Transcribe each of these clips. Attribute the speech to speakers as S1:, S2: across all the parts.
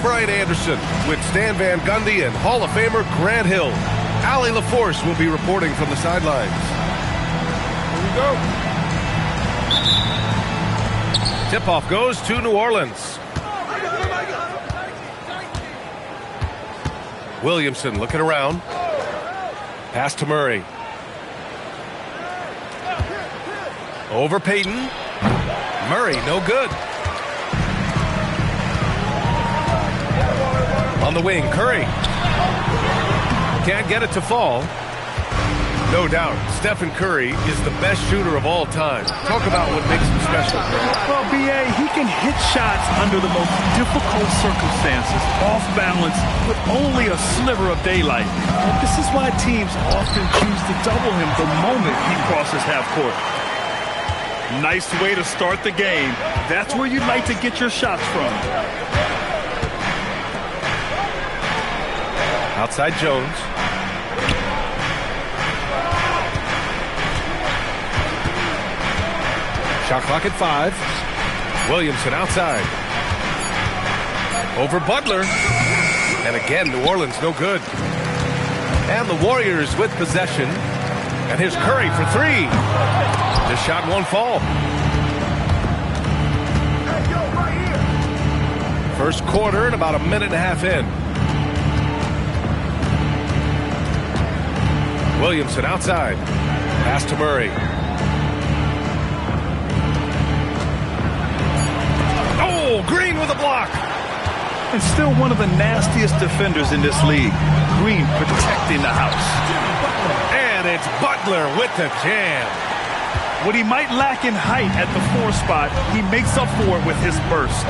S1: Brian Anderson with Stan Van Gundy and Hall of Famer Grant Hill. Allie LaForce will be reporting from the sidelines. Here we go. Tip-off goes to New Orleans. Williamson looking around. Pass to Murray. Over Payton. Murray, no good. On the wing, Curry. Can't get it to fall. No doubt, Stephen Curry is the best shooter of all time. Talk about what makes him special.
S2: Well, B.A., he can hit shots under the most difficult circumstances, off balance, with only a sliver of daylight. And this is why teams often choose to double him the moment he crosses half court. Nice way to start the game. That's where you'd like to get your shots from.
S1: Outside Jones. Shot clock at 5. Williamson outside. Over Butler. And again, New Orleans no good. And the Warriors with possession. And here's Curry for 3. This shot won't fall. First quarter and about a minute and a half in. Williamson outside. Pass to Murray. Oh, Green with a block.
S2: And still one of the nastiest defenders in this league. Green protecting the house.
S1: And it's Butler with the jam.
S2: What he might lack in height at the 4 spot, he makes up for it with his burst.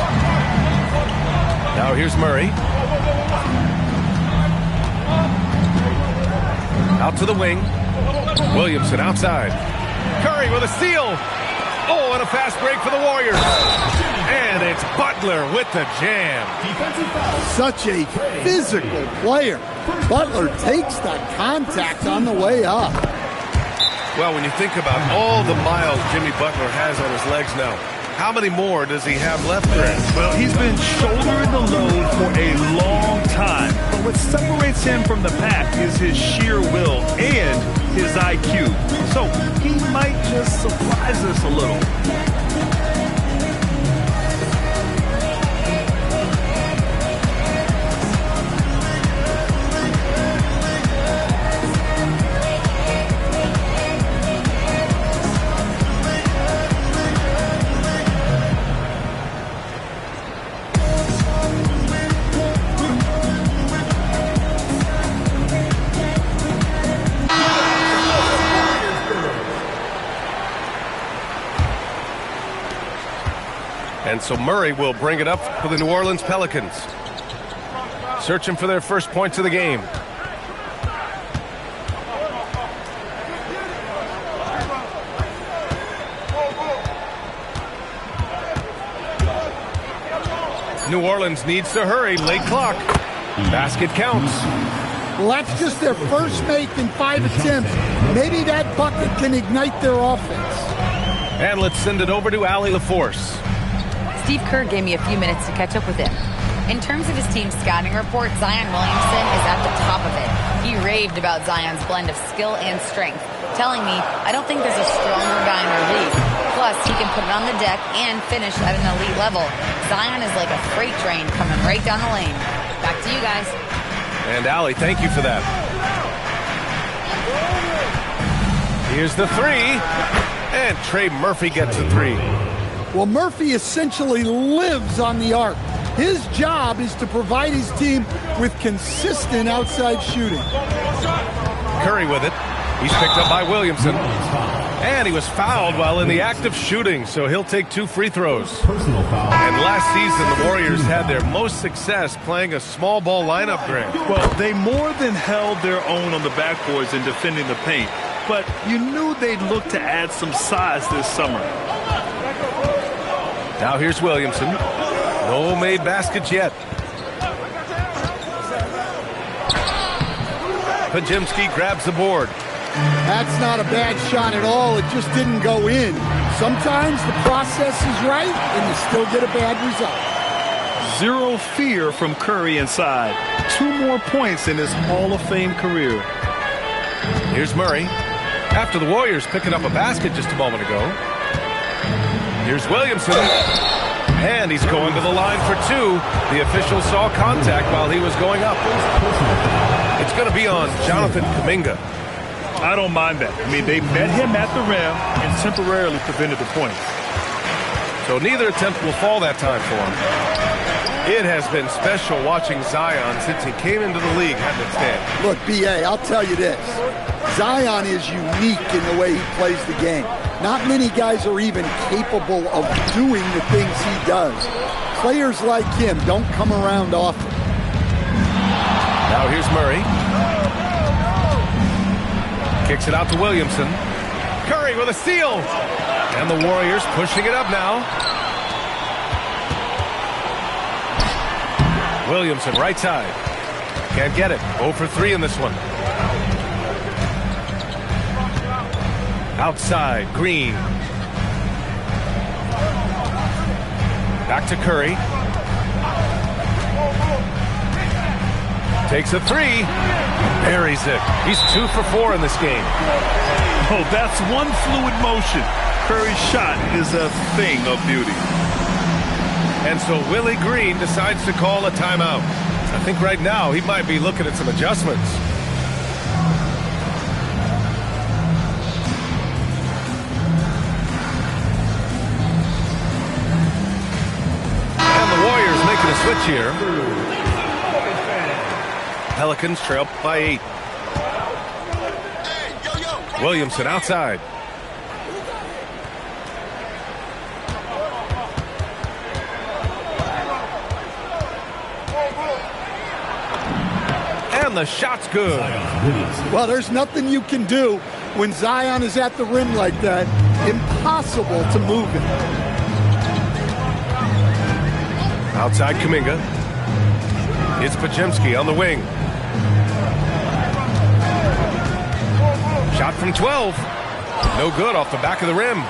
S1: Now here's Murray. Out to the wing. Williamson outside. Curry with a steal. Oh, and a fast break for the Warriors. And it's Butler with the jam.
S3: Such a physical player. Butler takes the contact on the way up.
S1: Well, when you think about all the miles Jimmy Butler has on his legs now, how many more does he have left, Grant?
S2: Well, he's been shouldering the load for a long time. But what separates him from the pack is his sheer will and his IQ. So he might just surprise us a little.
S1: And so Murray will bring it up for the New Orleans Pelicans. Searching for their first points of the game. New Orleans needs to hurry. Late clock. Basket counts.
S3: Well, that's just their first make in 5 attempts. Maybe that bucket can ignite their offense.
S1: And let's send it over to Allie LaForce.
S4: Steve Kerr gave me a few minutes to catch up with him. In terms of his team's scouting report, Zion Williamson is at the top of it. He raved about Zion's blend of skill and strength, telling me, I don't think there's a stronger guy in our league. Plus, he can put it on the deck and finish at an elite level. Zion is like a freight train coming right down the lane. Back to you guys.
S1: And Allie, thank you for that. Here's the 3. And Trey Murphy gets a 3.
S3: Well, Murphy essentially lives on the arc. His job is to provide his team with consistent outside shooting.
S1: Curry with it. He's picked up by Williamson. And he was fouled while in the act of shooting, so he'll take 2 free throws. And last season, the Warriors had their most success playing a small ball lineup, Grant.
S2: Well, they more than held their own on the backboards in defending the paint. But you knew they'd look to add some size this summer.
S1: Now here's Williamson. No made baskets yet. Pajemski grabs the board.
S3: That's not a bad shot at all. It just didn't go in. Sometimes the process is right and you still get a bad result.
S2: zero fear from Curry inside. 2 more points in his Hall of Fame career.
S1: Here's Murray. After the Warriors picking up a basket just a moment ago. Here's Williamson. And he's going to the line for 2. The official saw contact while he was going up. It's going to be on Jonathan Kuminga.
S2: I don't mind that. I mean, they met him at the rim and temporarily prevented the points.
S1: So neither attempt will fall that time for him. It has been special watching Zion since he came into the league, hasn't it, Stan?
S3: Look, B.A., I'll tell you this. Zion is unique in the way he plays the game. Not many guys are even capable of doing the things he does. Players like him don't come around often.
S1: Now here's Murray. Kicks it out to Williamson. Curry with a steal. And the Warriors pushing it up now. Williamson right side. Can't get it. 0 for 3 in this one. Outside, Green. Back to Curry. Takes a 3. Buries it. He's 2 for 4 in this game.
S2: Oh, that's one fluid motion. Curry's shot is a thing of beauty.
S1: And so Willie Green decides to call a timeout. I think right now he might be looking at some adjustments. And the Warriors making a switch here. Pelicans trail by 8. Williamson outside. And the shot's good.
S3: Well, there's nothing you can do when Zion is at the rim like that. Impossible to move him.
S1: Outside Kuminga. It's Podziemski on the wing. Shot from 12. No good off the back of the rim.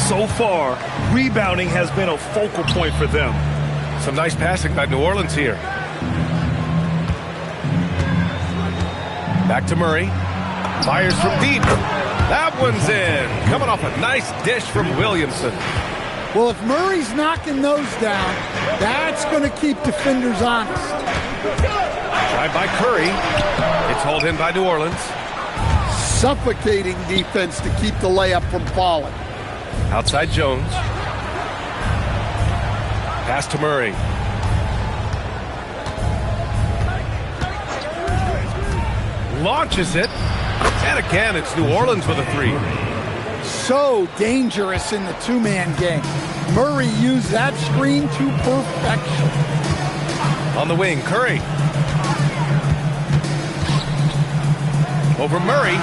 S2: So far, rebounding has been a focal point for them.
S1: Some nice passing by New Orleans here. Back to Murray. Fires from deep. That one's in. Coming off a nice dish from Williamson.
S3: Well, if Murray's knocking those down, that's going to keep defenders honest.
S1: Drive by Curry. It's hauled in by New Orleans.
S3: Suffocating defense to keep the layup from falling.
S1: Outside Jones. Pass to Murray. Launches it. And again, it's New Orleans with a 3.
S3: So dangerous in the two-man game. Murray used that screen to perfection.
S1: On the wing, Curry. Over Murray.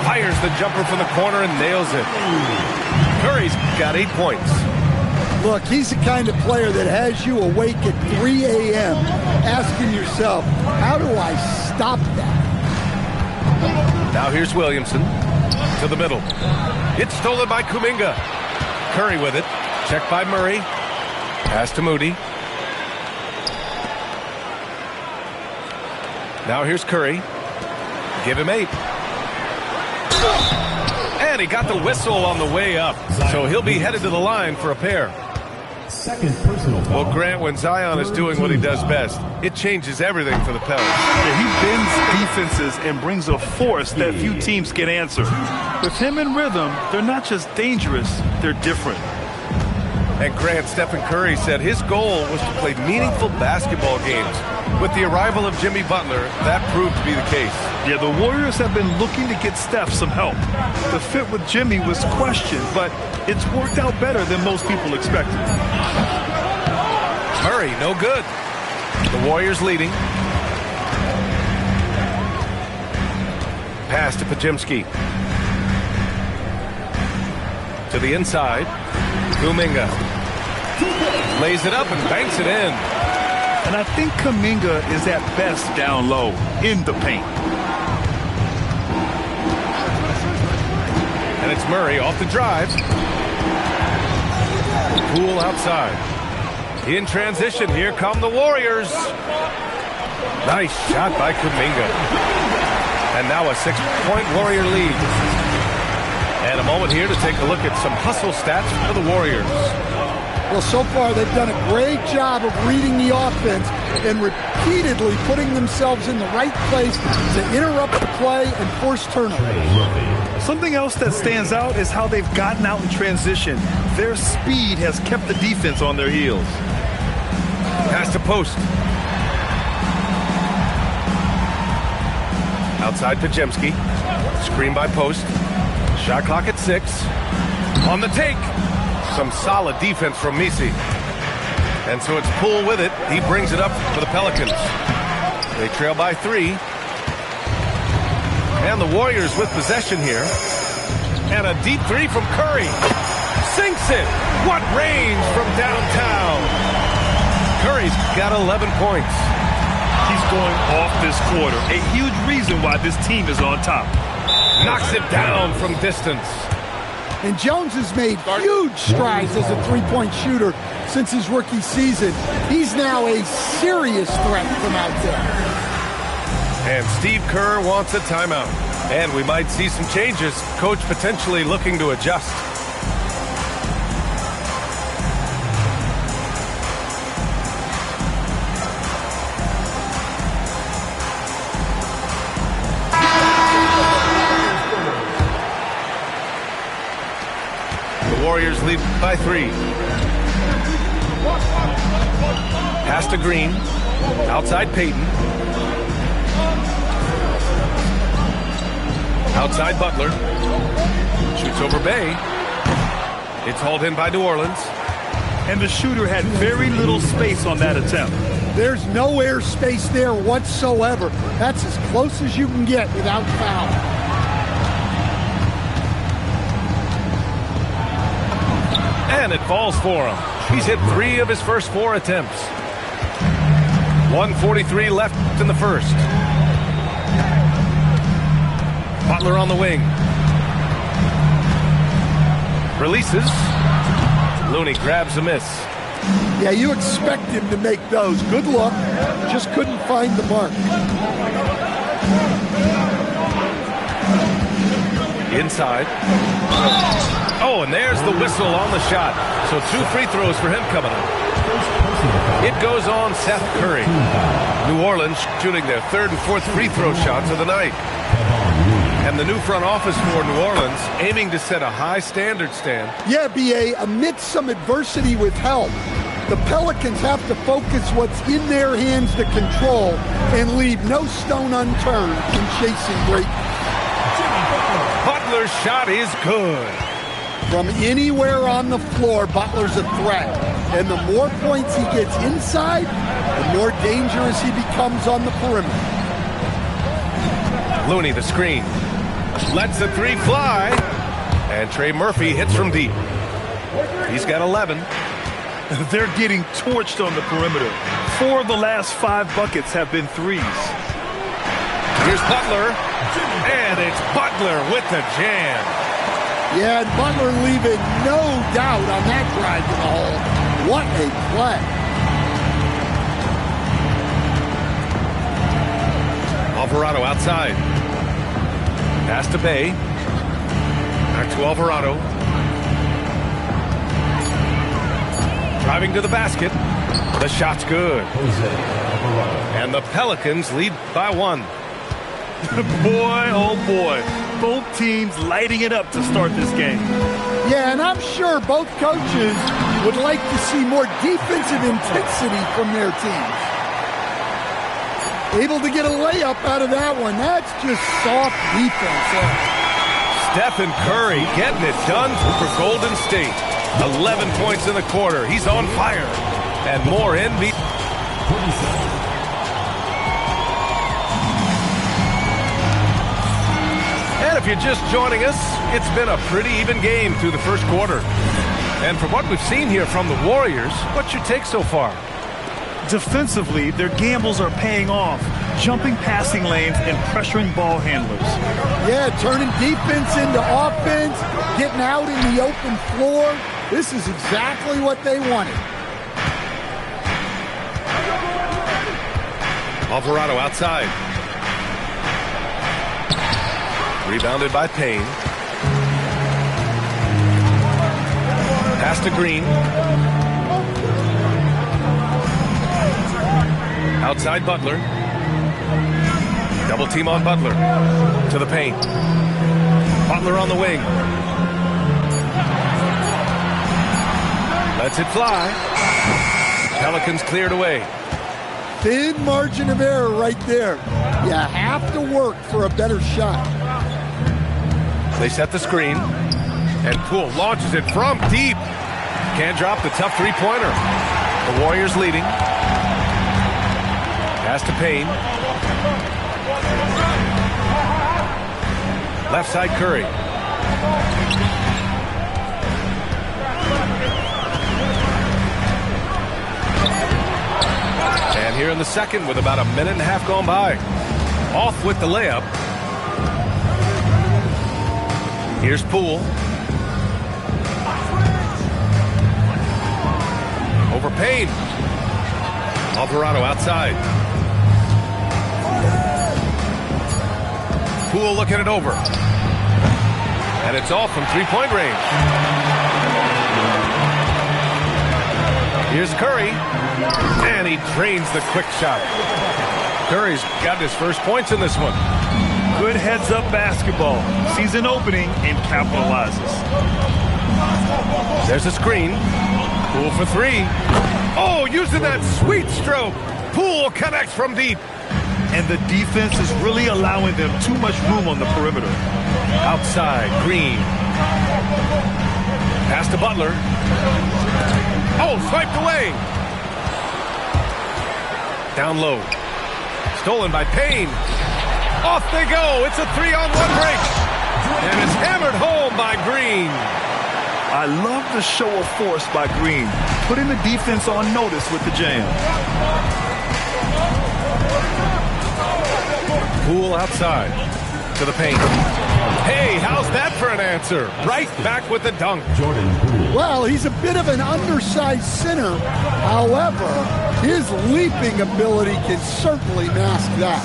S1: Fires the jumper from the corner and nails it. Curry's got 8 points.
S3: Look, he's the kind of player that has you awake at 3 a.m. asking yourself, how do I stop that?
S1: Now here's Williamson to the middle. It's stolen by Kuminga. Curry with it. Checked by Murray. Pass to Moody. Now here's Curry. Give him 8. And he got the whistle on the way up. So he'll be headed to the line for a pair.
S5: Second personal foul.
S1: Well, Grant, when Zion is doing what he does best, it changes everything for the Pels.
S2: Yeah, he bends defenses and brings a force that few teams can answer. With him in rhythm, they're not just dangerous, they're different.
S1: And Grant, Stephen Curry said his goal was to play meaningful basketball games. With the arrival of Jimmy Butler, that proved to be the case.
S2: Yeah, the Warriors have been looking to get Steph some help. The fit with Jimmy was questioned, but it's worked out better than most people expected.
S1: Murray, no good. The Warriors leading. Pass to Podziemski. To the inside. Kuminga lays it up and banks it in.
S2: And I think Kuminga is at best down low in the paint.
S1: And it's Murray off the drive. Poole outside. In transition, here come the Warriors. Nice shot by Kuminga. And now a 6-point Warrior lead. And a moment here to take a look at some hustle stats for the Warriors.
S3: Well, so far they've done a great job of reading the offense and repeatedly putting themselves in the right place to interrupt the play and force turnovers.
S2: Something else that stands out is how they've gotten out in transition. Their speed has kept the defense on their heels.
S1: Pass to post. Outside Pajemski. Screen by post. Shot clock at 6. On the take. Some solid defense from Misi. And so it's Poole with it. He brings it up for the Pelicans. They trail by 3. And the Warriors with possession here. And a deep 3 from Curry. Sinks it. What range from downtown. Curry's got 11 points.
S2: He's going off this quarter. A huge reason why this team is on top.
S1: Knocks it down from distance.
S3: And Jones has made huge strides as a three-point shooter since his rookie season. He's now a serious threat from out there.
S1: And Steve Kerr wants a timeout. And we might see some changes. Coach potentially looking to adjust. Warriors lead by 3. Pass to Green. Outside Payton. Outside Butler. Shoots over Bay. It's hauled in by New Orleans.
S2: And the shooter had very little space on that attempt.
S3: There's no air space there whatsoever. That's as close as you can get without foul.
S1: And it falls for him. He's hit 3 of his first 4 attempts. 1:43 left in the first. Butler on the wing. Releases. Looney grabs a miss.
S3: Yeah, you expect him to make those. Good luck. Just couldn't find the mark.
S1: Inside. Oh, and there's the whistle on the shot. So 2 free throws for him coming up. It goes on Seth Curry. New Orleans shooting their 3rd and 4th free throw shots of the night. And the new front office for New Orleans aiming to set a high standard, Stan.
S3: Yeah, B.A., amidst some adversity with help, the Pelicans have to focus what's in their hands to control and leave no stone unturned in chasing greatness.
S1: Butler's shot is good.
S3: From anywhere on the floor, Butler's a threat. And the more points he gets inside, the more dangerous he becomes on the perimeter.
S1: Looney, the screen. Lets the 3 fly. And Trey Murphy hits from deep. He's got 11.
S2: They're getting torched on the perimeter. 4 of the last 5 buckets have been threes.
S1: Here's Butler. And it's Butler with the jam.
S3: Yeah, and Butler leaving no doubt on that drive to the hole. What a play.
S1: Alvarado outside. Pass to Bay. Back to Alvarado. Driving to the basket. The shot's good. And the Pelicans lead by 1.
S2: Boy, oh boy. Both teams lighting it up to start this game.
S3: Yeah, and I'm sure both coaches would like to see more defensive intensity from their teams. Able to get a layup out of that one. That's just soft defense.
S1: Stephen Curry getting it done for Golden State. 11 points in the quarter. He's on fire. And more NBA. And if you're just joining us, it's been a pretty even game through the first quarter. And from what we've seen here from the Warriors, what's your take so far?
S2: Defensively, their gambles are paying off, jumping passing lanes and pressuring ball handlers.
S3: Yeah, turning defense into offense, getting out in the open floor. This is exactly what they wanted.
S1: Alvarado outside. Rebounded by Payne. Pass to Green. Outside Butler. Double team on Butler. To the paint. Butler on the wing. Lets it fly. Pelicans cleared away.
S3: Thin margin of error right there. You have to work for a better shot.
S1: They set the screen. And Poole launches it from deep. Can't drop the tough three-pointer. The Warriors leading. Pass to Payne. Left side Curry. And here in the second with about a minute and a half gone by. Off with the layup. Here's Poole. Over Payne. Alvarado outside. Poole looking it over. And it's off from three-point range. Here's Curry. And he drains the quick shot. Curry's got his first points in this one.
S2: Good heads-up basketball. Sees an opening and capitalizes.
S1: There's a screen. Poole for three. Oh, using that sweet stroke. Poole connects from deep.
S2: And the defense is really allowing them too much room on the perimeter.
S1: Outside, Green. Pass to Butler. Oh, swiped away. Down low. Stolen by Payne. Off they go. It's a 3-on-1 break. And it's hammered home by Green.
S2: I love the show of force by Green, putting the defense on notice with the jam.
S1: Poole outside to the paint. Hey, how's that for an answer? Right back with the dunk.
S5: Jordan Poole.
S3: Well, he's a bit of an undersized center. However, his leaping ability can certainly mask that.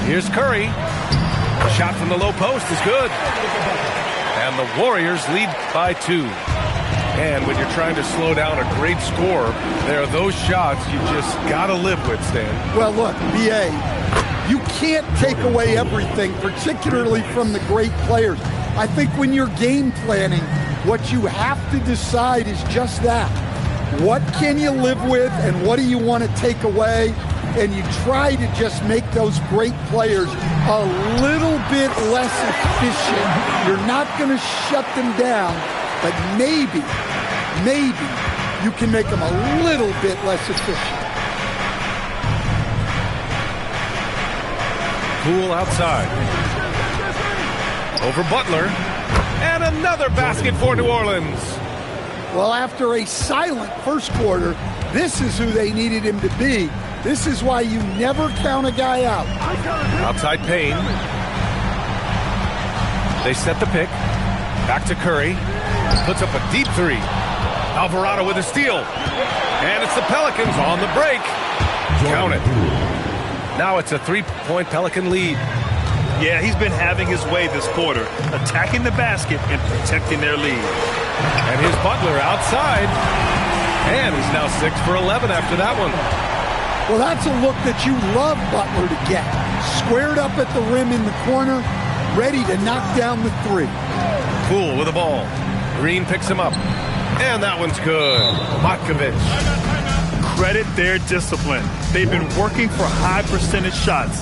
S1: Here's Curry. A shot from the low post is good. And the Warriors lead by 2. And when you're trying to slow down a great score, there are those shots you just got to live with, Stan.
S3: Well, look, B.A., you can't take away everything, particularly from the great players. I think when you're game planning, what you have to decide is just that. What can you live with and what do you want to take away? And you try to just make those great players a little bit less efficient. You're not going to shut them down, but maybe you can make them a little bit less efficient.
S1: Poole outside. Over Butler. And another basket for New Orleans.
S3: Well, after a silent first quarter, this is who they needed him to be. This is why you never count a guy out.
S1: Outside Payne. They set the pick. Back to Curry. Puts up a deep three. Alvarado with a steal. And it's the Pelicans on the break. Count it. Now it's a 3-point Pelican lead.
S2: Yeah, he's been having his way this quarter, attacking the basket and protecting their lead.
S1: And here's Butler outside. And he's now 6 for 11 after that one.
S3: Well, that's a look that you love Butler to get. Squared up at the rim in the corner, ready to knock down the three.
S1: Poole with the ball. Green picks him up. And that one's good. Matkovic.
S2: Credit their discipline. They've been working for high percentage shots.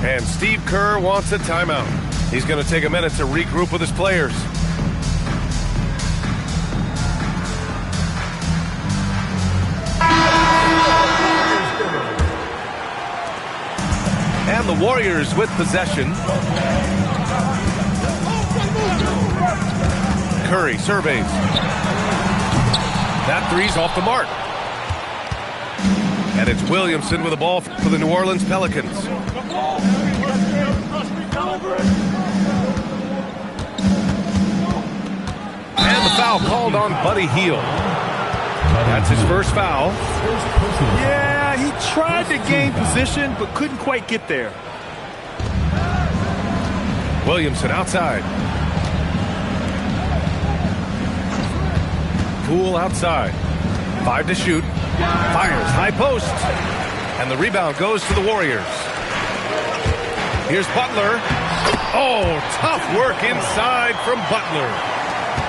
S1: And Steve Kerr wants a timeout. He's going to take a minute to regroup with his players. And the Warriors with possession. Curry surveys. That three's off the mark. And it's Williamson with the ball for the New Orleans Pelicans. And the foul called on Buddy Hield. That's his first foul.
S2: Yeah, Yeah, he tried to gain position, but couldn't quite get there.
S1: Williamson outside. Poole outside. 5 to shoot. Fires high post. And the rebound goes to the Warriors. Here's Butler. Oh, tough work inside from Butler.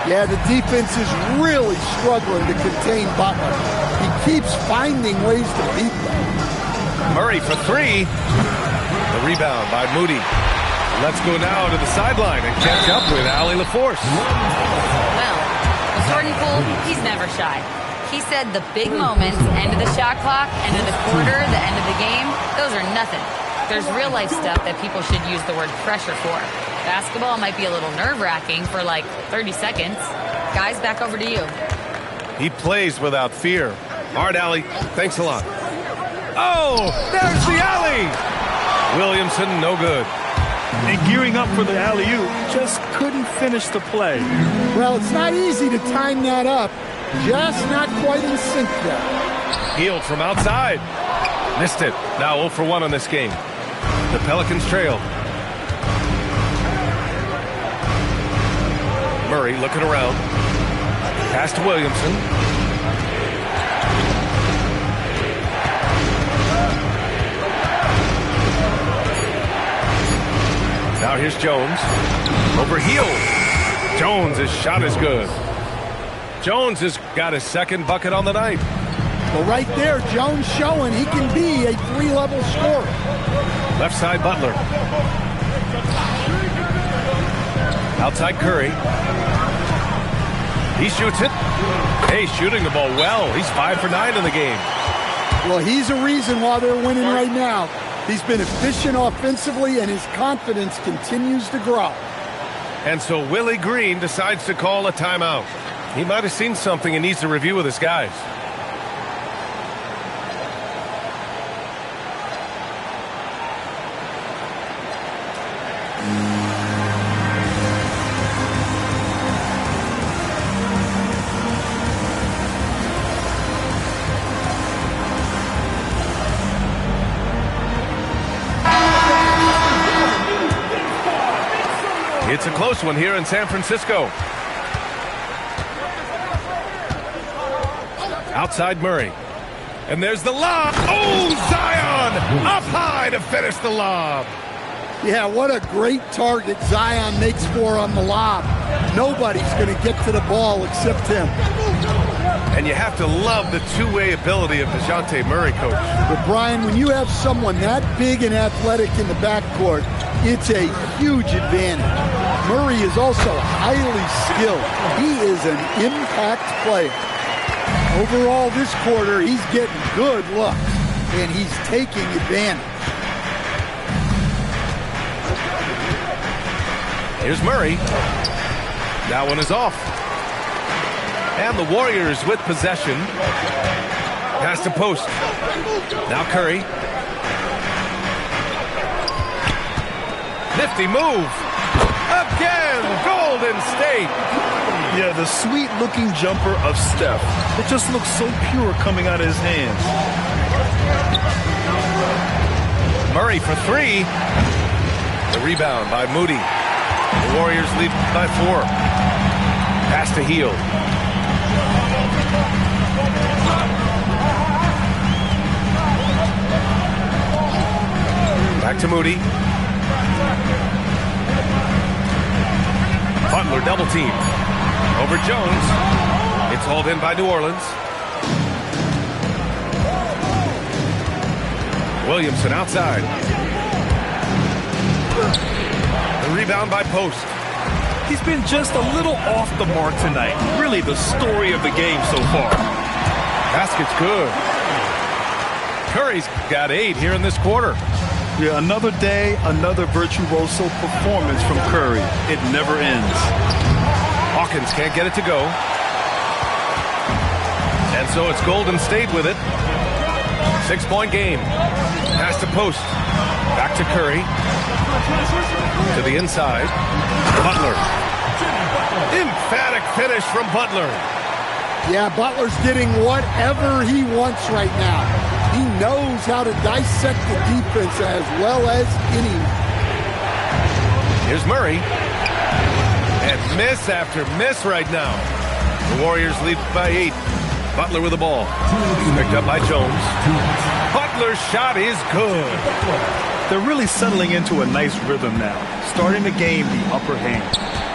S3: Yeah, the defense is really struggling to contain Butler. He keeps finding ways to beat them.
S1: Murray for 3. The rebound by Moody. Let's go now to the sideline and catch up with Allie LaForce.
S4: Well, with Jordan Poole, he's never shy. He said the big moments, end of the shot clock, end of the quarter, the end of the game, those are nothing. There's real-life stuff that people should use the word pressure for. Basketball might be a little nerve-wracking for like 30 seconds. Guys, back over to you.
S1: He plays without fear. All right, Allie, thanks a lot. Oh, there's the alley. Williamson, no good.
S2: And gearing up for the alley-oop, just couldn't finish the play.
S3: Well, it's not easy to time that up. Just not quite in sync there.
S1: Healed from outside. Missed it. Now 0 for 1 on this game. The Pelicans trail. Murray looking around. Pass to Williamson. Now here's Jones. Over heel. Jones' shot is good. Jones has got his second bucket on the night.
S3: Well, right there, Jones showing he can be a 3-level scorer.
S1: Left side, Butler. Outside, Curry. He shoots it. Hey, shooting the ball well. He's 5 for 9 in the game.
S3: Well, he's a reason why they're winning right now. He's been efficient offensively, and his confidence continues to grow.
S1: And so Willie Green decides to call a timeout. He might have seen something and needs to review with his guys. It's a close one here in San Francisco. Outside Murray. And there's the lob. Oh, Zion! Up high to finish the lob.
S3: Yeah, what a great target Zion makes for on the lob. Nobody's going to get to the ball except him.
S1: And you have to love the two-way ability of DeJounte Murray, Coach.
S3: But, Brian, when you have someone that big and athletic in the backcourt, it's a huge advantage. Murray is also highly skilled. He is an impact player. Overall, this quarter, he's getting good looks, and he's taking advantage.
S1: Here's Murray. That one is off. And the Warriors with possession. Pass to post. Now Curry. Nifty move. Again, Golden State.
S2: Yeah, the sweet-looking jumper of Steph. It just looks so pure coming out of his hands.
S1: Murray for 3. The rebound by Moody. The Warriors lead by 4. Pass to Hield. Back to Moody. Butler double team. Over Jones. It's hauled in by New Orleans. Williamson outside. The rebound by Post.
S2: He's been just a little off the mark tonight. Really the story of the game so far.
S1: Basket's good. Curry's got 8 here in this quarter.
S2: Yeah, another day, another virtuoso performance from Curry. It never ends.
S1: Hawkins can't get it to go. And so it's Golden State with it. 6-point game. Pass to Post. Back to Curry. To the inside. Butler. Emphatic finish from Butler.
S3: Yeah, Butler's getting whatever he wants right now. He knows how to dissect the defense as well as anyone.
S1: Here's Murray. And miss after miss right now. The Warriors lead by 8. Butler with the ball. Picked up by Jones. Butler's shot is good.
S2: They're really settling into a nice rhythm now, starting to gain the upper hand.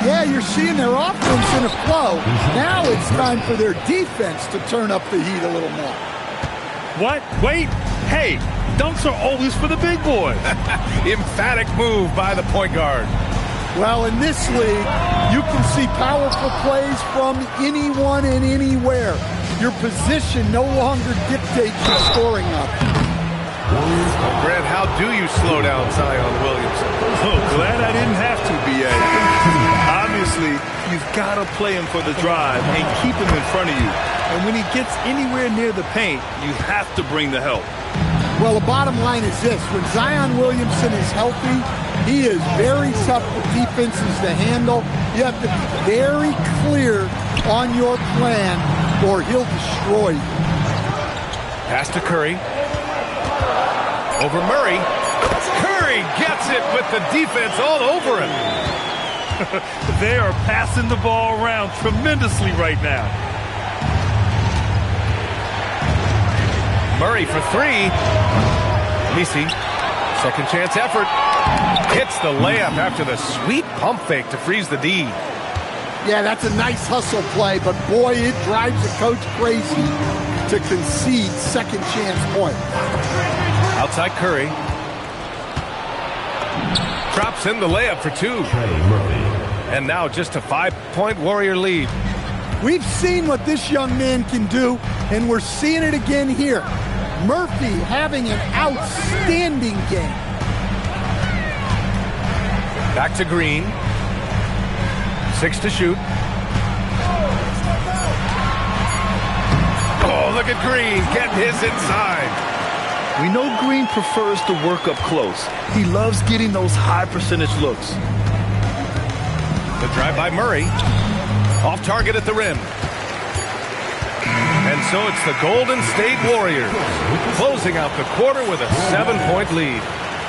S3: Yeah, you're seeing their offense in a flow. Now it's time for their defense to turn up the heat a little more.
S2: What? Wait. Hey, dunks are always for the big boys.
S1: Emphatic move by the point guard.
S3: Well, in this league, you can see powerful plays from anyone and anywhere. Your position no longer dictates your scoring options.
S1: Grant, how do you slow down Zion Williamson?
S2: Oh, glad I didn't have to, B.A. Obviously, you've got to play him for the drive and keep him in front of you. And when he gets anywhere near the paint, you have to bring the help.
S3: Well, the bottom line is this. When Zion Williamson is healthy, he is very tough for defenses to handle. You have to be very clear on your plan or he'll destroy you.
S1: Pass to Curry. Over Murray. Curry gets it with the defense all over him.
S2: They are passing the ball around tremendously right now.
S1: Murray for 3. Messi, second chance effort. Hits the layup after the sweet pump fake to freeze the D.
S3: Yeah, that's a nice hustle play, but boy, it drives the coach crazy to concede second chance points.
S1: Outside Curry. Drops in the layup for 2. And now just a 5-point Warrior lead.
S3: We've seen what this young man can do, and we're seeing it again here. Murphy having an outstanding game.
S1: Back to Green. 6 to shoot. Oh, look at Green getting his inside.
S2: We know Green prefers to work up close. He loves getting those high percentage looks.
S1: The drive by Murray. Off target at the rim. And so it's the Golden State Warriors closing out the quarter with a 7-point lead.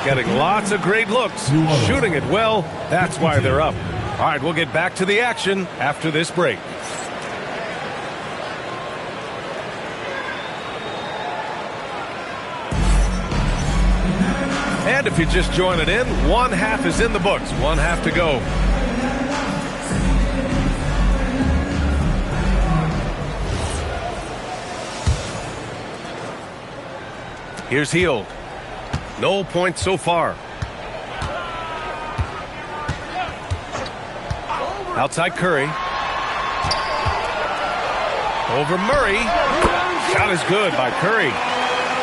S1: Getting lots of great looks, shooting it well. That's why they're up. All right, we'll get back to the action after this break. And if you're just joining in, 1 half is in the books. 1 half to go. Here's Hield. No points so far. Outside Curry. Over Murray. Shot is good by Curry.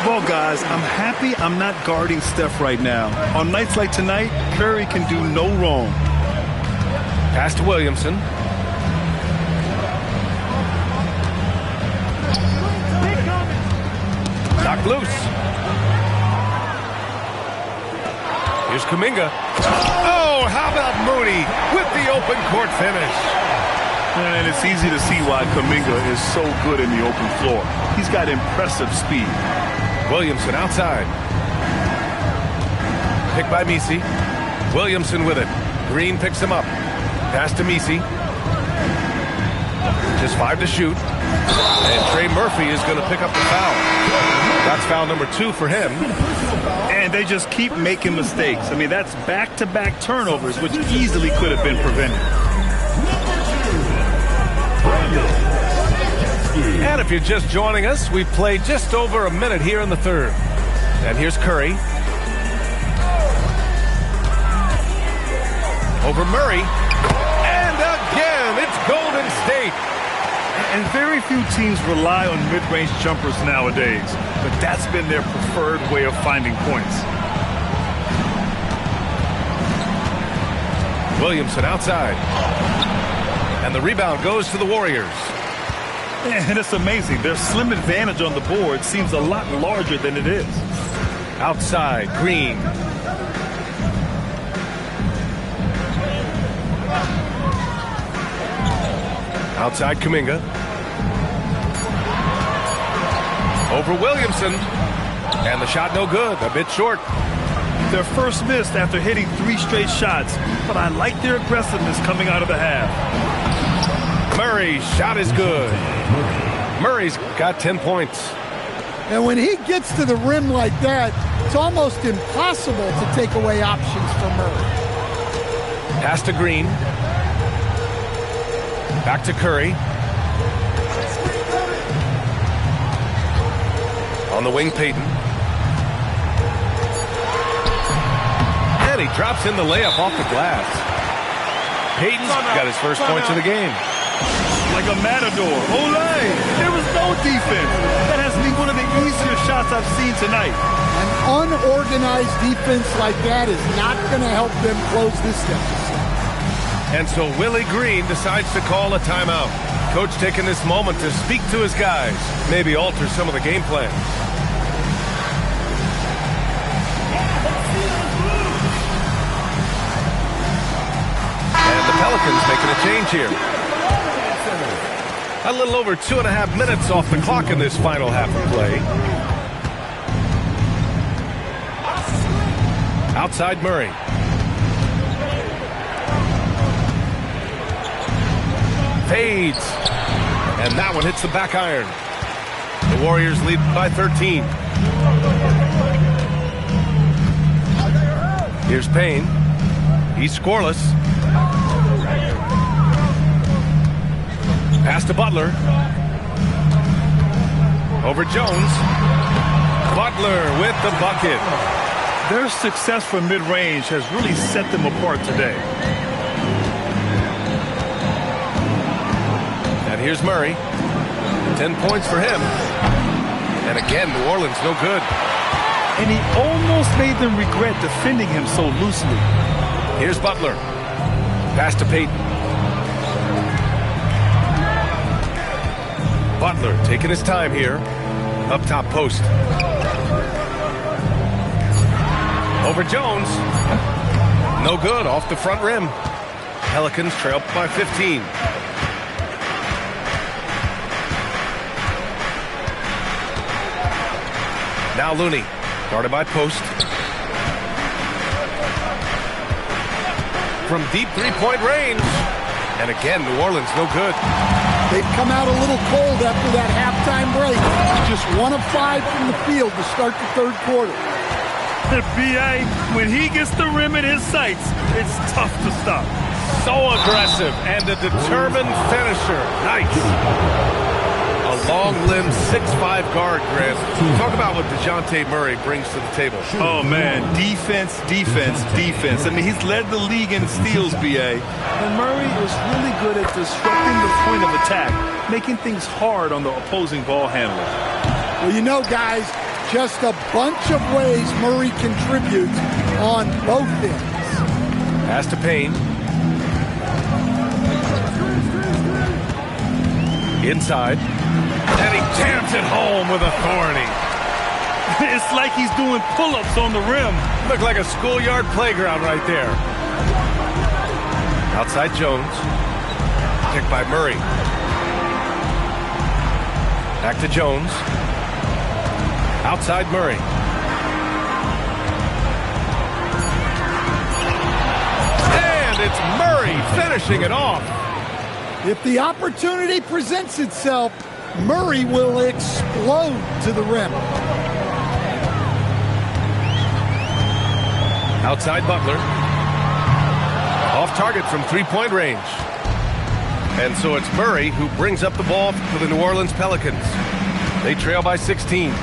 S2: Well, guys, I'm happy I'm not guarding Steph right now. On nights like tonight, Curry can do no wrong.
S1: Pass to Williamson. Knocked loose. Here's Kuminga. Oh, how about Moody with the open court finish?
S2: And it's easy to see why Kuminga is so good in the open floor. He's got impressive speed.
S1: Williamson outside. Picked by Messi. Williamson with it. Green picks him up. Pass to Messi. Just 5 to shoot. And Trey Murphy is going to pick up the foul. That's foul number 2 for him.
S2: And they just keep making mistakes. I mean, that's back-to-back turnovers, which easily could have been prevented.
S1: And if you're just joining us, we've played just over a minute here in the third. And here's Curry. Over Murray. And again, it's Golden State.
S2: And very few teams rely on mid-range jumpers nowadays, but that's been their preferred way of finding points.
S1: Williamson outside. And the rebound goes to the Warriors.
S2: And it's amazing. Their slim advantage on the board seems a lot larger than it is.
S1: Outside, Green. Outside, Kuminga. Over Williamson. And the shot no good, a bit short.
S2: Their first missed after hitting 3 straight shots, but I like their aggressiveness coming out of the half.
S1: Murray's shot is good. Murray's got 10 points.
S3: And when he gets to the rim like that, it's almost impossible to take away options from Murray.
S1: Pass to Green. Back to Curry. On the wing, Payton. And he drops in the layup off the glass. Payton's got his first points of the game.
S2: Like a matador. Olé! There was no defense. That has to be one of the easier shots I've seen tonight.
S3: An unorganized defense like that is not going to help them close this deficit.
S1: And so Willie Green decides to call a timeout. Coach taking this moment to speak to his guys, maybe alter some of the game plan. And the Pelicans making a change here. A little over 2.5 minutes off the clock in this final half of play. Outside Murray. Fades. And that one hits the back iron. The Warriors lead by 13. Here's Payne. He's scoreless. Pass to Butler. Over Jones. Butler with the bucket.
S2: Their success from mid-range has really set them apart today.
S1: And here's Murray. 10 points for him. And again, New Orleans no good.
S2: And he almost made them regret defending him so loosely.
S1: Here's Butler. Pass to Payton. Butler taking his time here. Up top post. Over Jones. No good, off the front rim. Pelicans trail by 15. Now Looney, guarded by post. From deep three-point range. And again, New Orleans no good.
S3: They've come out a little cold after that halftime break. Just 1 of 5 from the field to start the third quarter.
S2: B.A., when he gets the rim in his sights, it's tough to stop.
S1: So aggressive and a determined finisher. Nice. A long-limbed 6'5" guard, Grant. Talk about what DeJounte Murray brings to the table.
S2: Oh, man. Defense, defense, defense. I mean, he's led the league in steals, B.A. And Murray is really good at disrupting the point of attack, making things hard on the opposing ball handler.
S3: Well, you know, guys, just a bunch of ways Murray contributes on both ends.
S1: Pass to Payne. Inside. And he jams it home with authority.
S2: It's like he's doing pull-ups on the rim.
S1: Looked like a schoolyard playground right there. Outside Jones. Picked by Murray. Back to Jones. Outside Murray. And it's Murray finishing it off.
S3: If the opportunity presents itself, Murray will explode to the rim.
S1: Outside Butler. Off target from three-point range. And so it's Murray who brings up the ball for the New Orleans Pelicans. They trail by 16.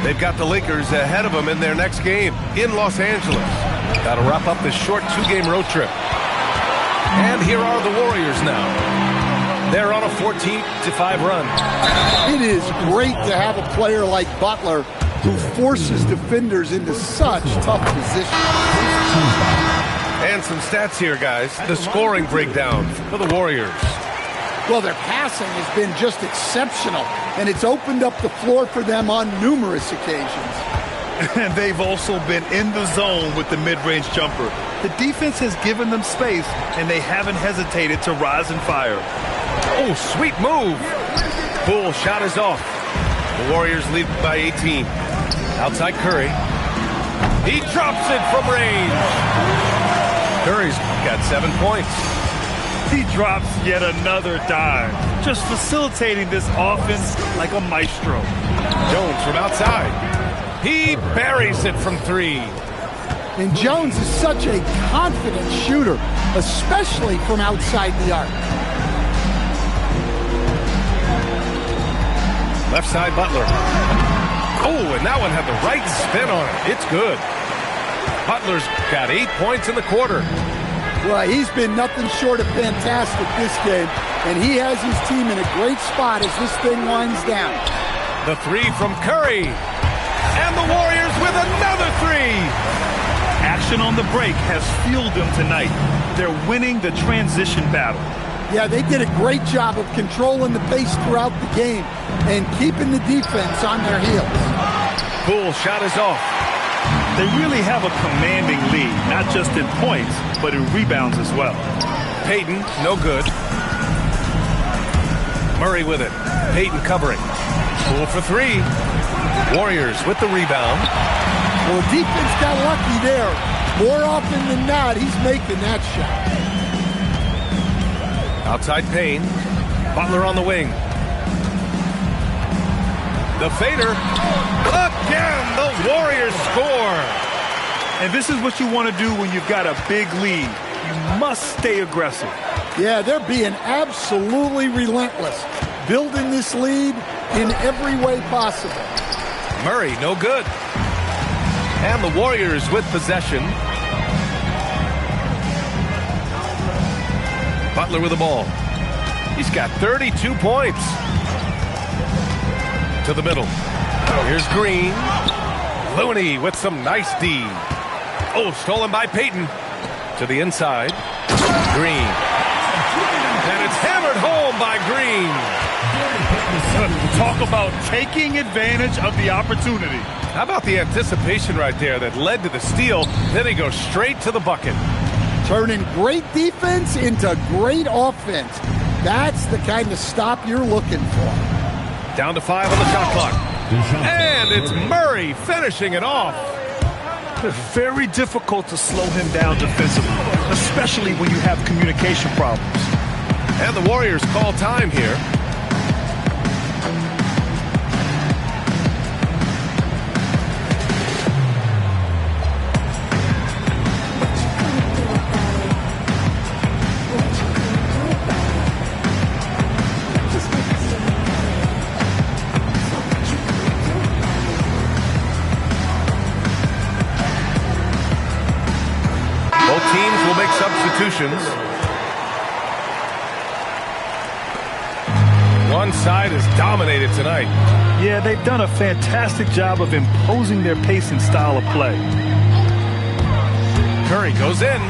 S1: They've got the Lakers ahead of them in their next game in Los Angeles. That'll wrap up this short 2-game road trip. And here are the Warriors now. They're on a 14-5 run.
S3: It is great to have a player like Butler who forces defenders into such tough positions.
S1: And some stats here, guys. The scoring breakdown for the Warriors.
S3: Well, their passing has been just exceptional, and it's opened up the floor for them on numerous occasions.
S2: And they've also been in the zone with the mid-range jumper. The defense has given them space, and they haven't hesitated to rise and fire.
S1: Oh, sweet move. Bull shot is off. The Warriors lead by 18. Outside Curry. He drops it from range. Curry's got 7 points.
S2: He drops yet another dime, just facilitating this offense like a maestro.
S1: Jones from outside. He buries it from 3.
S3: And Jones is such a confident shooter, especially from outside the arc.
S1: Left side, Butler. Oh, and that one had the right spin on it. It's good. Butler's got 8 points in the quarter.
S3: Well, he's been nothing short of fantastic this game, and he has his team in a great spot as this thing winds down.
S1: The 3 from Curry. And the Warriors with another 3.
S2: Action on the break has fueled them tonight. They're winning the transition battle.
S3: Yeah, they did a great job of controlling the pace throughout the game and keeping the defense on their heels.
S1: Poole shot is off.
S2: They really have a commanding lead, not just in points, but in rebounds as well.
S1: Payton, no good. Murray with it. Payton covering. Poole for 3. Warriors with the rebound.
S3: Well, the defense got lucky there. More often than not, he's making that shot.
S1: Outside Payne. Butler on the wing. The fader. Again, the Warriors score.
S2: And this is what you want to do when you've got a big lead. You must stay aggressive.
S3: Yeah, they're being absolutely relentless, building this lead in every way possible.
S1: Murray, no good. And the Warriors with possession. Butler with the ball. He's got 32 points. To the middle. Here's Green. Looney with some nice D. Oh, stolen by Payton. To the inside. Green. And it's hammered home by Green.
S2: Talk about taking advantage of the opportunity.
S1: How about the anticipation right there that led to the steal? Then he goes straight to the bucket.
S3: Turning great defense into great offense. That's the kind of stop you're looking for.
S1: Down to 5 on the shot clock. And it's Murray finishing it off.
S2: It's very difficult to slow him down defensively, especially when you have communication problems.
S1: And the Warriors call time here. Substitutions. One side has dominated tonight.
S2: Yeah, they've done a fantastic job of imposing their pace and style of play.
S1: Curry goes in,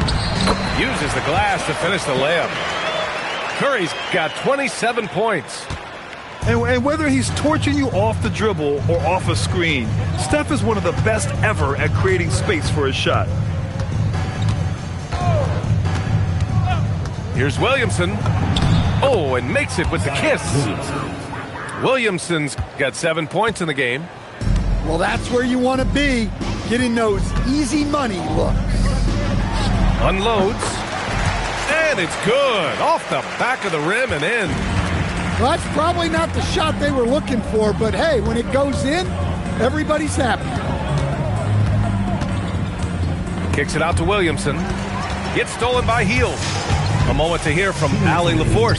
S1: uses the glass to finish the layup. Curry's got 27 points.
S2: And whether he's torching you off the dribble or off a screen, Steph is one of the best ever at creating space for his shot.
S1: Here's Williamson. Oh, and makes it with the kiss. Williamson's got 7 points in the game.
S3: Well, that's where you want to be, getting those easy money looks.
S1: Unloads. And it's good. Off the back of the rim and in.
S3: Well, that's probably not the shot they were looking for, but hey, when it goes in, everybody's happy.
S1: Kicks it out to Williamson. Gets stolen by Heald. A moment to hear from Allie LaForce.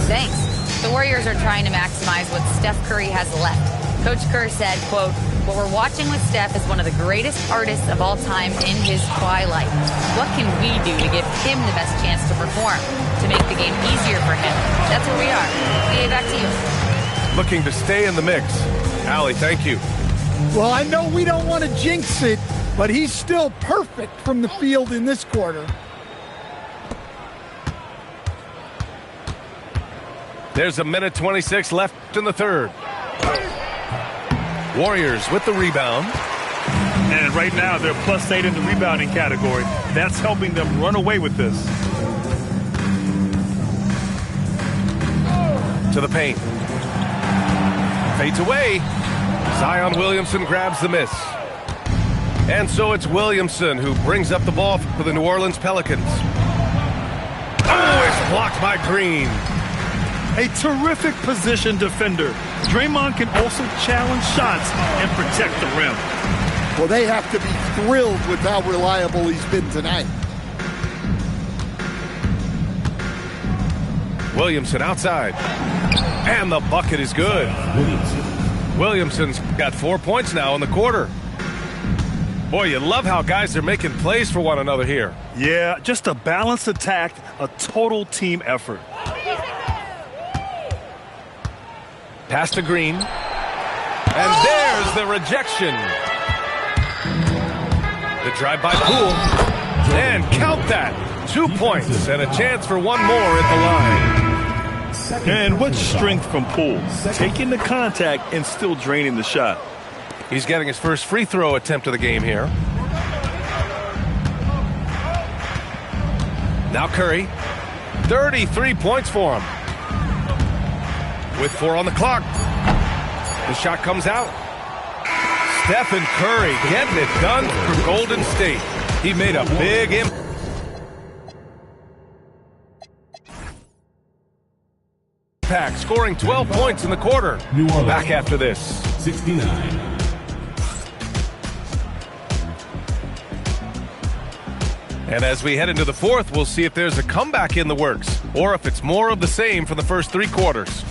S4: Thanks. The Warriors are trying to maximize what Steph Curry has left. Coach Kerr said, quote, "What we're watching with Steph is one of the greatest artists of all time in his twilight. What can we do to give him the best chance to perform, to make the game easier for him?" That's where we are. EA, back to you.
S1: Looking to stay in the mix. Allie, thank you.
S3: Well, I know we don't want to jinx it, but he's still perfect from the field in this quarter.
S1: There's a minute 26 left in the third. Warriors with the rebound.
S2: And right now, they're +8 in the rebounding category. That's helping them run away with this.
S1: To the paint. Fades away. Zion Williamson grabs the miss. And so it's Williamson who brings up the ball for the New Orleans Pelicans. Oh, it's blocked by Green.
S2: A terrific position defender. Draymond can also challenge shots and protect the rim.
S3: Well, they have to be thrilled with how reliable he's been tonight.
S1: Williamson outside. And the bucket is good. Williamson's got 4 points now in the quarter. Boy, you love how guys are making plays for one another here.
S2: Yeah, just a balanced attack, a total team effort.
S1: Pass to Green. And there's the rejection. The drive by Poole. And count that. 2 points and a chance for one more at the line.
S2: And what strength from Poole. Taking the contact and still draining the shot.
S1: He's getting his first free throw attempt of the game here. Now Curry. 33 points for him. With 4 on the clock. The shot comes out. Stephen Curry getting it done for Golden State. He made a big impact, scoring 12 points in the quarter. Back after this.
S5: 69.
S1: And as we head into the fourth, we'll see if there's a comeback in the works or if it's more of the same from the first 3 quarters.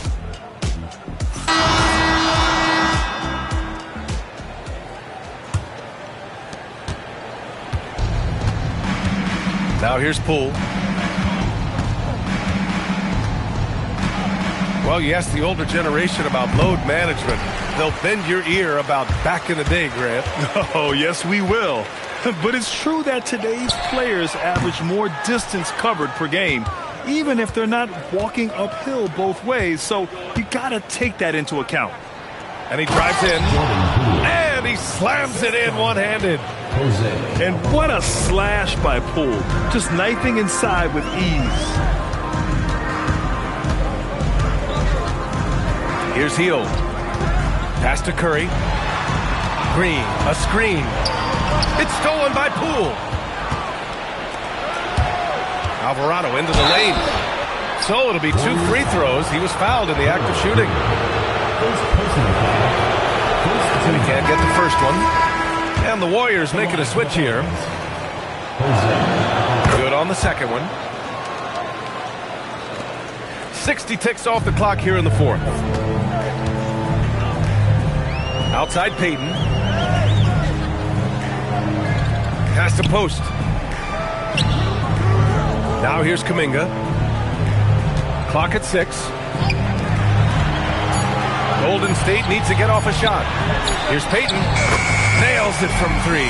S1: Now here's Poole. Well, you ask the older generation about load management. They'll bend your ear about back in the day, Grant.
S2: Oh, yes, we will. But it's true that today's players average more distance covered per game, even if they're not walking uphill both ways. So you got to take that into account.
S1: And he drives in. And he slams it in one-handed.
S2: And what a slash by Poole. Just knifing inside with ease.
S1: Here's Hield. Pass to Curry. Green, a screen. It's stolen by Poole. Alvarado into the lane. So it'll be 2 free throws. He was fouled in the act of shooting. And he can't get the first one. And the Warriors making a switch here. Good on the second one. 60 ticks off the clock here in the fourth. Outside Payton. Pass to post. Now here's Kuminga. Clock at 6. Golden State needs to get off a shot. Here's Payton. Nails it from 3.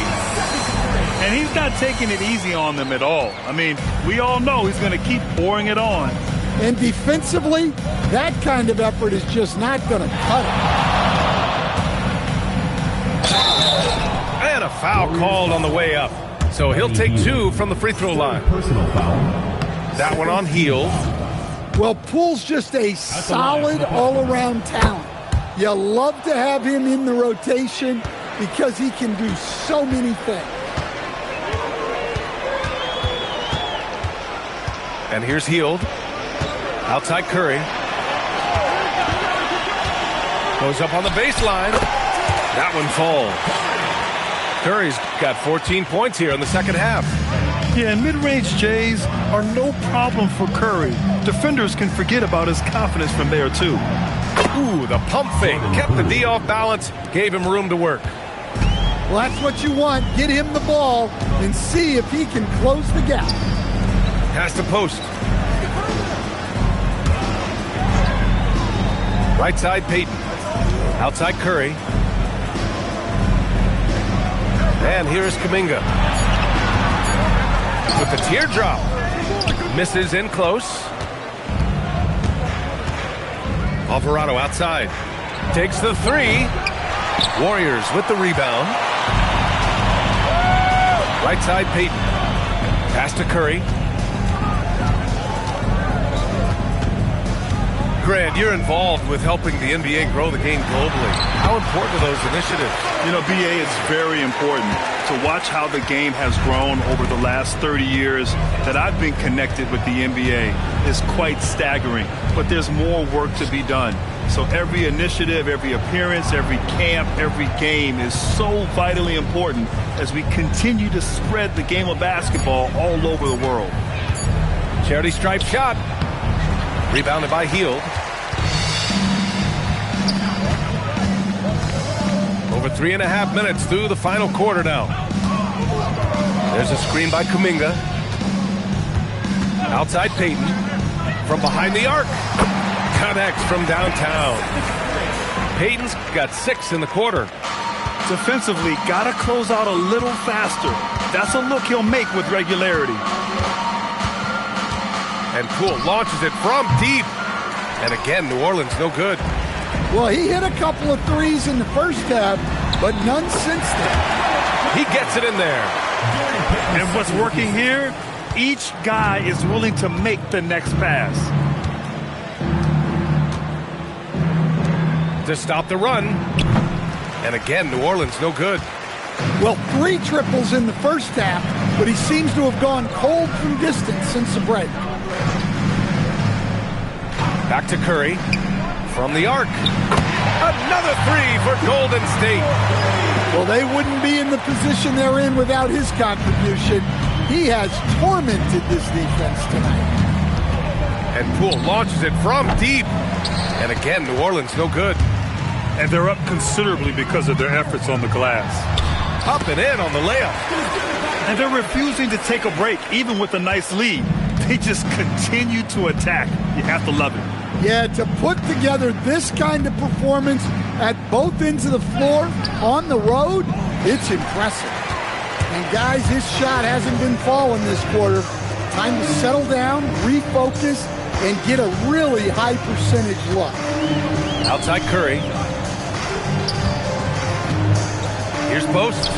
S2: And he's not taking it easy on them at all. I mean, we all know he's going to keep pouring it on.
S3: And defensively, that kind of effort is just not going to cut it.
S1: And a foul called on the way up. So he'll take 2 from the free throw line. That one on Hield.
S3: Well, Poole's just a solid all-around talent. You love to have him in the rotation because he can do so many things.
S1: And here's Hield. Outside Curry. Goes up on the baseline. That one falls. Curry's got 14 points here in the second half.
S2: Yeah, and mid-range Jays are no problem for Curry. Defenders can forget about his confidence from there, too.
S1: Ooh, the pump fake. Kept the D off balance. Gave him room to work.
S3: Well, that's what you want. Get him the ball and see if he can close the gap.
S1: Pass to post. Right side, Payton. Outside, Curry. And here's Kuminga. With the teardrop. Misses in close. Alvarado outside. Takes the 3. Warriors with the rebound. Right side, Payton. Pass to Curry. Grant, you're involved with helping the NBA grow the game globally. How important are those initiatives?
S2: You know, BA, it's very important to watch how the game has grown over the last 30 years that I've been connected with the NBA. Is quite staggering, but there's more work to be done. So every initiative, every appearance, every camp, every game is so vitally important as we continue to spread the game of basketball all over the world.
S1: Charity stripe shot. Rebounded by Hield. Over 3.5 minutes through the final quarter now. There's a screen by Kuminga. Outside Payton. From behind the arc. Connects from downtown. Payton's got 6 in the quarter.
S2: Defensively, got to close out a little faster. That's a look he'll make with regularity.
S1: And Poole launches it from deep. And again, New Orleans no good.
S3: Well, he hit a couple of threes in the first half, but none since then.
S1: He gets it in there.
S2: And what's working here, each guy is willing to make the next pass.
S1: To stop the run. And again, New Orleans no good.
S3: Well, 3 triples in the first half, but he seems to have gone cold from distance since the break.
S1: Back to Curry. From the arc. Another 3 for Golden State.
S3: Well, they wouldn't be in the position they're in without his contribution. He has tormented this defense tonight.
S1: And Poole launches it from deep. And again, New Orleans no good.
S2: And they're up considerably because of their efforts on the glass.
S1: Up and in on the layup.
S2: And they're refusing to take a break, even with a nice lead. They just continue to attack. You have to love it.
S3: Yeah, to put together this kind of performance at both ends of the floor on the road, it's impressive. And guys, his shot hasn't been falling this quarter. Time to settle down, refocus, and get a really high percentage look.
S1: Outside Curry. Here's post.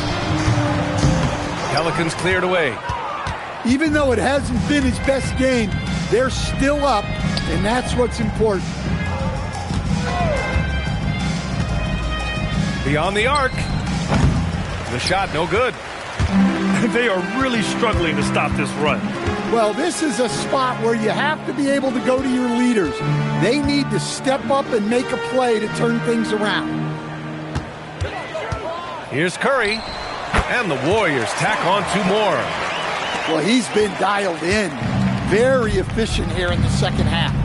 S1: Pelicans cleared away.
S3: Even though it hasn't been his best game, they're still up, and that's what's important.
S1: Beyond the arc. The shot no good.
S2: They are really struggling to stop this run.
S3: Well, this is a spot where you have to be able to go to your leaders. They need to step up and make a play to turn things around.
S1: Here's Curry. And the Warriors tack on 2 more.
S3: Well, he's been dialed in. Very efficient here in the second half.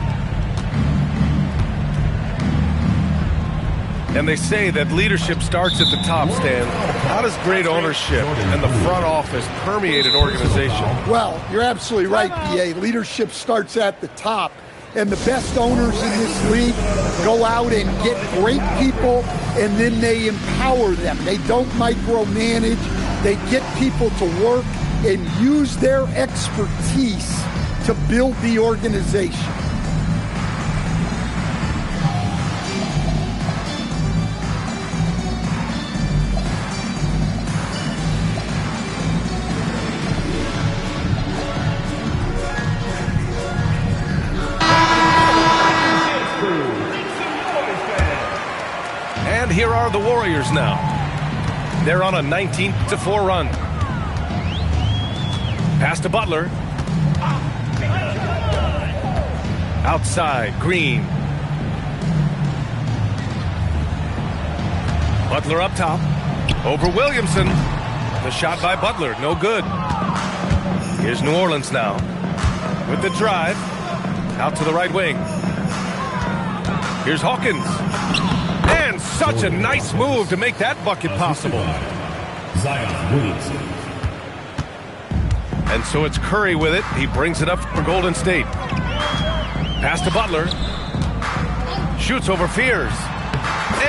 S1: And they say that leadership starts at the top, Stan. How does great ownership and the front office permeate an organization?
S3: Well, you're absolutely right, B.A. Leadership starts at the top. And the best owners in this league go out and get great people, and then they empower them. They don't micromanage. They get people to work and use their expertise to build the organization.
S1: And here are the Warriors now. They're on a 19-4 run. Pass to Butler. Outside, Green. Butler up top. Over Williamson. The shot by Butler, no good. Here's New Orleans now. With the drive. Out to the right wing. Here's Hawkins. And such a nice move to make that bucket possible.
S5: Zion Williamson.
S1: And so it's Curry with it. He brings it up for Golden State. Pass to Butler. Shoots over Fears.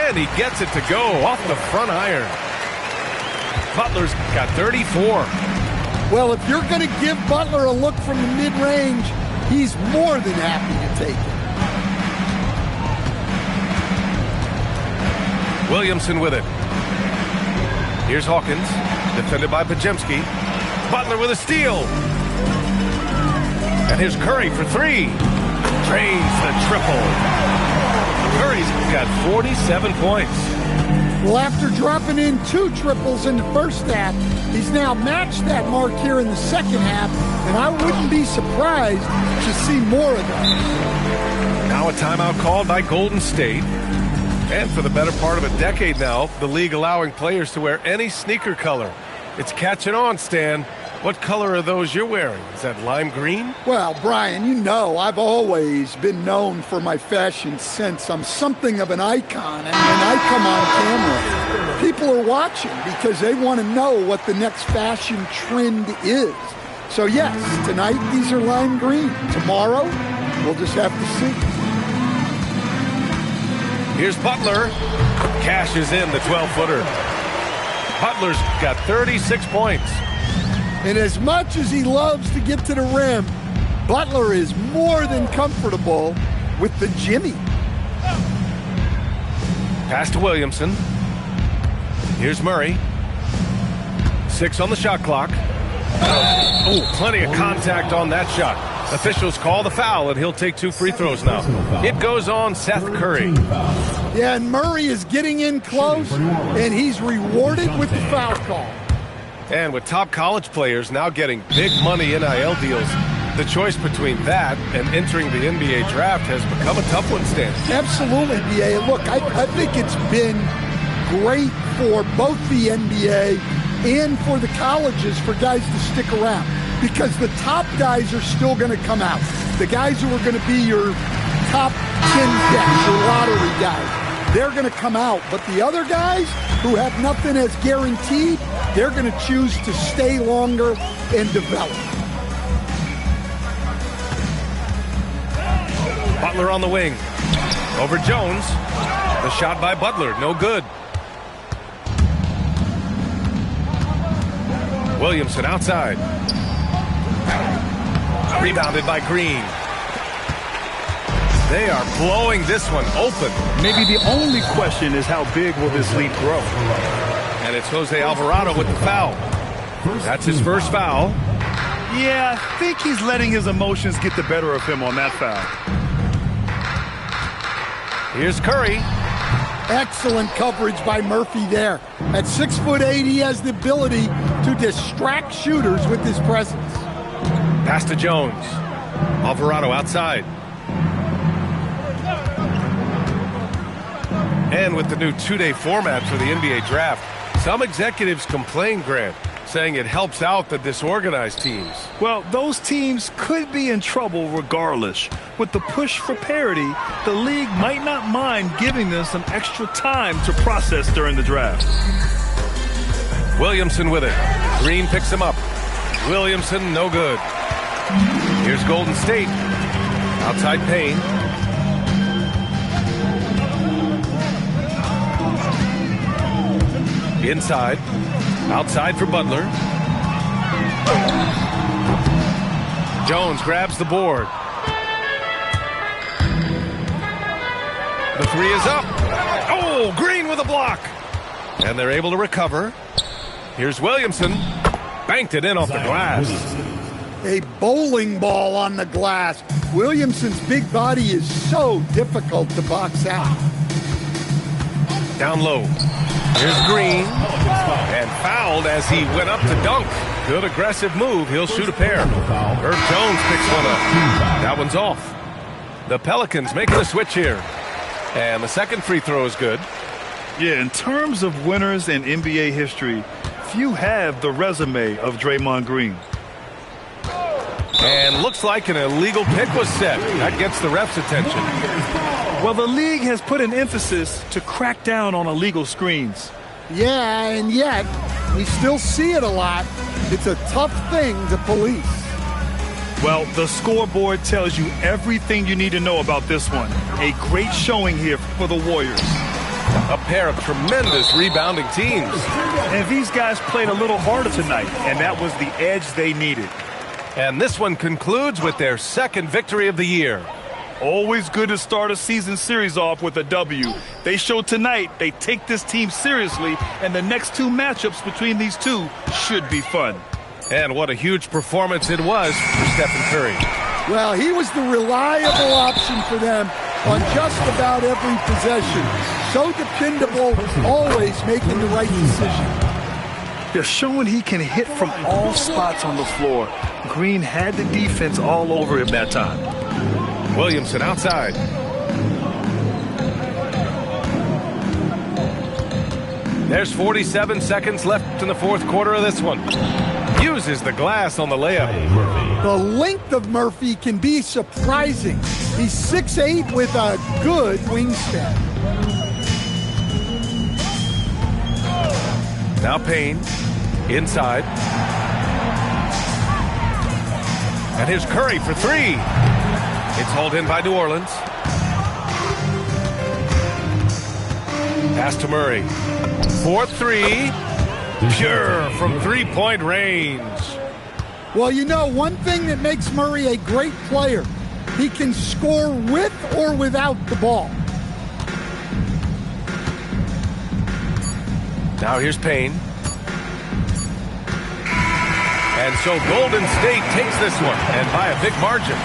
S1: And he gets it to go off the front iron. Butler's got 34.
S3: Well, if you're going to give Butler a look from the mid-range, he's more than happy to take it.
S1: Williamson with it. Here's Hawkins, defended by Pajemski. Butler with a steal. And here's Curry for 3. Drains the triple. Curry's got 47 points.
S3: Well, after dropping in 2 triples in the first half, he's now matched that mark here in the second half, and I wouldn't be surprised to see more of that.
S1: Now a timeout called by Golden State. And for the better part of a decade now, the league allowing players to wear any sneaker color. It's catching on, Stan. What color are those you're wearing? Is that lime green?
S3: Well, Brian, you know I've always been known for my fashion sense. I'm something of an icon, and when I come on camera, people are watching because they want to know what the next fashion trend is. So yes, tonight these are lime green. Tomorrow, we'll just have to see.
S1: Here's Butler. Cashes in the 12-footer. Butler's got 36 points.
S3: And as much as he loves to get to the rim, Butler is more than comfortable with the Jimmy.
S1: Pass to Williamson. Here's Murray. 6 on the shot clock. Oh, plenty of contact on that shot. Officials call the foul, and he'll take 2 free throws now. It goes on Seth Curry.
S3: Yeah, and Murray is getting in close, and he's rewarded with the foul call.
S1: And with top college players now getting big money NIL deals, the choice between that and entering the NBA draft has become a tough one, Stan.
S3: Absolutely, B.A. Look, I think it's been great for both the NBA and for the colleges for guys to stick around, because the top guys are still going to come out. The guys who are going to be your top 10 picks, your lottery guys, they're going to come out. But the other guys who have nothing as guaranteed, they're going to choose to stay longer and develop.
S1: Butler on the wing. Over Jones. The shot by Butler, no good. Williamson outside. Rebounded by Green. They are blowing this one open.
S2: Maybe the only question is how big will this lead grow?
S1: And it's Jose Alvarado with the foul. That's his first foul.
S2: Yeah, I think he's letting his emotions get the better of him on that foul.
S1: Here's Curry.
S3: Excellent coverage by Murphy there. At 6'8", he has the ability to distract shooters with his presence.
S1: Pass to Jones. Alvarado outside. And with the new 2-day format for the NBA draft, some executives complain, Grant, saying it helps out the disorganized teams.
S2: Well, those teams could be in trouble regardless. With the push for parity, the league might not mind giving them some extra time to process during the draft.
S1: Williamson with it. Green picks him up. Williamson, no good. Here's Golden State. Outside Payne. Inside. Outside for Butler. Jones grabs the board. The 3 is up. Oh, Green with a block. And they're able to recover. Here's Williamson. Banked it in off the glass.
S3: A bowling ball on the glass. Williamson's big body is so difficult to box out.
S1: Down low. Here's Green. And fouled as he went up to dunk. Good aggressive move. He'll shoot a pair. Herb Jones picks one up. That one's off. The Pelicans making a switch here. And the second free throw is good.
S2: Yeah, in terms of winners in NBA history, few have the resume of Draymond Green.
S1: And looks like an illegal pick was set. That gets the ref's attention.
S2: Well, the league has put an emphasis to crack down on illegal screens.
S3: Yeah, and yet we still see it a lot. It's a tough thing to police.
S2: Well, the scoreboard tells you everything you need to know about this one. A great showing here for the Warriors.
S1: A pair of tremendous rebounding teams.
S2: And these guys played a little harder tonight, and that was the edge they needed.
S1: And this one concludes with their second victory of the year.
S2: Always good to start a season series off with a W. They showed tonight they take this team seriously, and the next 2 matchups between these two should be fun.
S1: And what a huge performance it was for Stephen Curry.
S3: Well, he was the reliable option for them, on just about every possession. So dependable, always making the right decision.
S2: They're showing he can hit from all spots on the floor. Green had the defense all over him that time.
S1: Williamson outside. There's 47 seconds left in the fourth quarter of this one. Uses the glass on the layup.
S3: The length of Murphy can be surprising. He's 6'8" with a good wingspan.
S1: Now Payne inside. And here's Curry for three. It's hauled in by New Orleans. Pass to Murray. 4-3. Pure from three-point range.
S3: Well, you know, one thing that makes Murray a great player, he can score with or without the ball.
S1: Now here's Payne. And so Golden State takes this one, and by a big margin.